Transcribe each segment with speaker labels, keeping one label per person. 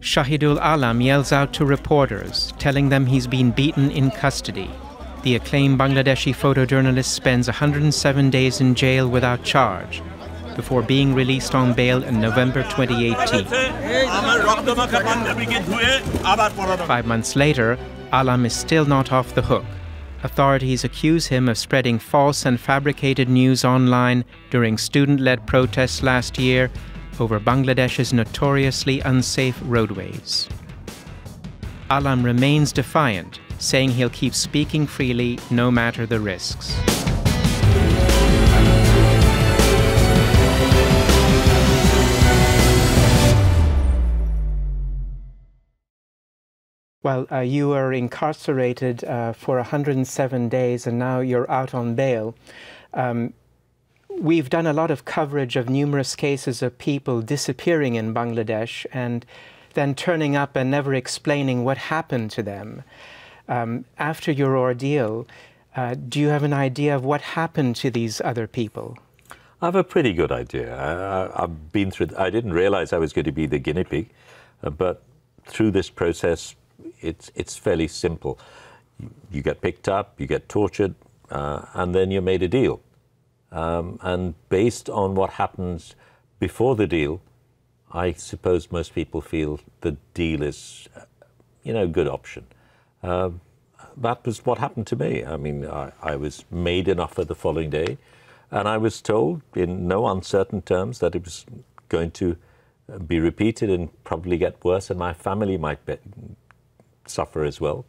Speaker 1: Shahidul Alam yells out to reporters, telling them he's been beaten in custody. The acclaimed Bangladeshi photojournalist spends 107 days in jail without charge before being released on bail in November 2018. 5 months later, Alam is still not off the hook. Authorities accuse him of spreading false and fabricated news online during student-led protests last year over Bangladesh's notoriously unsafe roadways. Alam remains defiant, saying he'll keep speaking freely no matter the risks. Well, you were incarcerated for 107 days and now you're out on bail. We've done a lot of coverage of numerous cases of people disappearing in Bangladesh and then turning up and never explaining what happened to them. After your ordeal, do you have an idea of what happened to these other people?
Speaker 2: I have a pretty good idea. I've been through. I didn't realize I was going to be the guinea pig, but through this process, it's fairly simple. You get picked up, you get tortured, and then you're made a deal. And based on what happens before the deal, I suppose most people feel the deal is, a good option. That was what happened to me. I mean, I was made an offer the following day, and I was told in no uncertain terms that it was going to be repeated and probably get worse, and my family might suffer as well,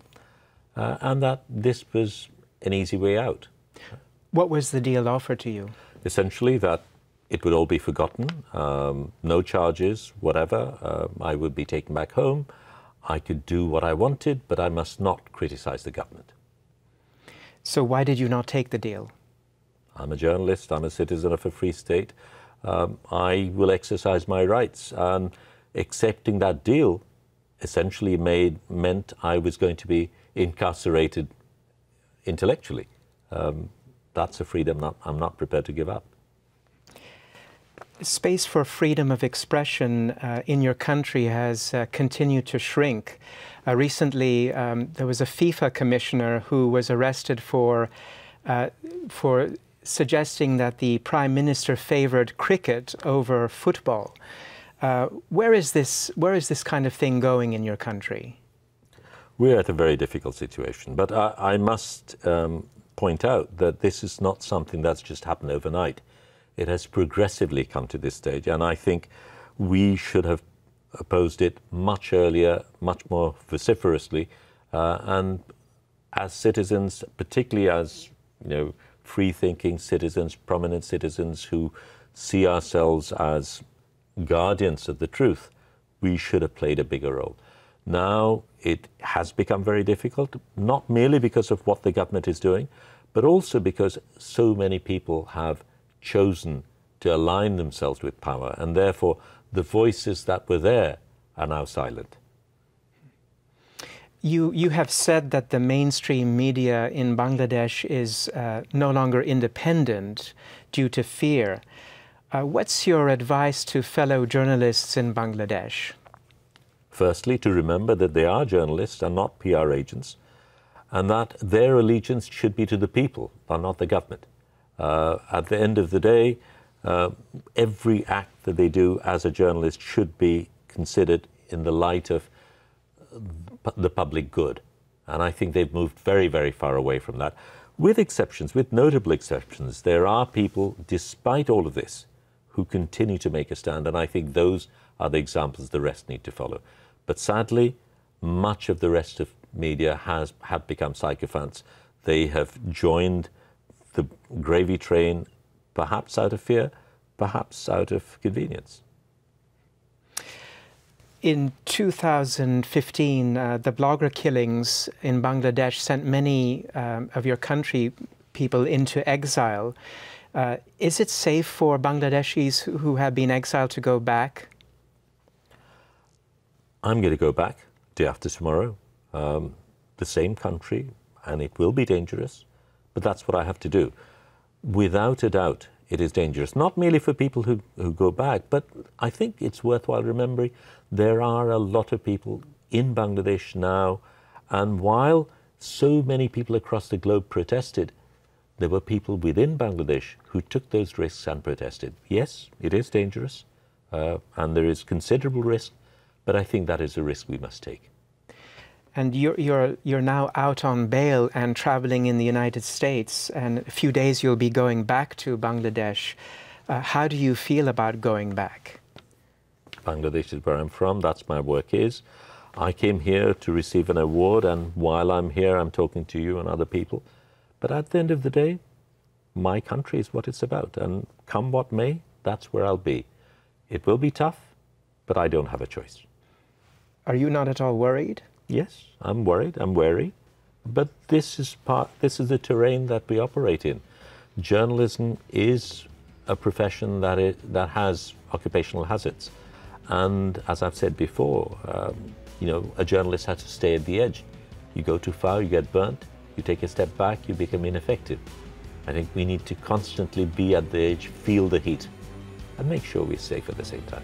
Speaker 2: and that this was an easy way out.
Speaker 1: What was the deal offered to you?
Speaker 2: Essentially that it would all be forgotten, no charges, whatever. I would be taken back home. I could do what I wanted, but I must not criticize the government.
Speaker 1: So why did you not take the deal?
Speaker 2: I'm a journalist. I'm a citizen of a free state. I will exercise my rights. And accepting that deal essentially meant I was going to be incarcerated intellectually. That's a freedom I'm not prepared to give up.
Speaker 1: Space for freedom of expression in your country has continued to shrink. Recently, there was a FIFA commissioner who was arrested for suggesting that the Prime Minister favored cricket over football. Where is this kind of thing going in your country?
Speaker 2: We're at a very difficult situation, but I must point out that this is not something that's just happened overnight. It has progressively come to this stage, and I think we should have opposed it much earlier, much more vociferously, and as citizens, particularly as free-thinking citizens, prominent citizens who see ourselves as guardians of the truth, we should have played a bigger role. Now it has become very difficult, not merely because of what the government is doing, but also because so many people have chosen to align themselves with power, and therefore the voices that were there are now silent.
Speaker 1: You have said that the mainstream media in Bangladesh is no longer independent due to fear. What's your advice to fellow journalists in Bangladesh?
Speaker 2: Firstly, to remember that they are journalists and not PR agents, and that their allegiance should be to the people, but not the government. At the end of the day, every act that they do as a journalist should be considered in the light of the public good. And I think they've moved very, very far away from that. With exceptions, with notable exceptions, there are people, despite all of this, who continue to make a stand, and I think those are the examples the rest need to follow. But sadly, much of the rest of media have become sycophants. They have joined the gravy train, perhaps out of fear, perhaps out of convenience.
Speaker 1: In 2015, the blogger killings in Bangladesh sent many of your country people into exile. Is it safe for Bangladeshis who have been exiled to go back?
Speaker 2: I'm going to go back day after tomorrow, the same country, and it will be dangerous, but that's what I have to do. Without a doubt, it is dangerous. Not merely for people who go back, but I think it's worthwhile remembering there are a lot of people in Bangladesh now, and while so many people across the globe protested, there were people within Bangladesh who took those risks and protested. Yes, it is dangerous, and there is considerable risk, but I think that is a risk we must take.
Speaker 1: And you're now out on bail and traveling in the United States, and a few days you'll be going back to Bangladesh. How do you feel about going back?
Speaker 2: Bangladesh is where I'm from. That's my work is. I came here to receive an award, and while I'm here, I'm talking to you and other people. But at the end of the day, my country is what it's about, and come what may, that's where I'll be. It will be tough, but I don't have a choice.
Speaker 1: Are you not at all worried?
Speaker 2: Yes, I'm worried, I'm wary, but this is the terrain that we operate in. Journalism is a profession that has occupational hazards, and as I've said before, you know, a journalist has to stay at the edge. You go too far, you get burnt. You take a step back, you become ineffective. I think we need to constantly be at the edge, feel the heat, and make sure we're safe at the same time.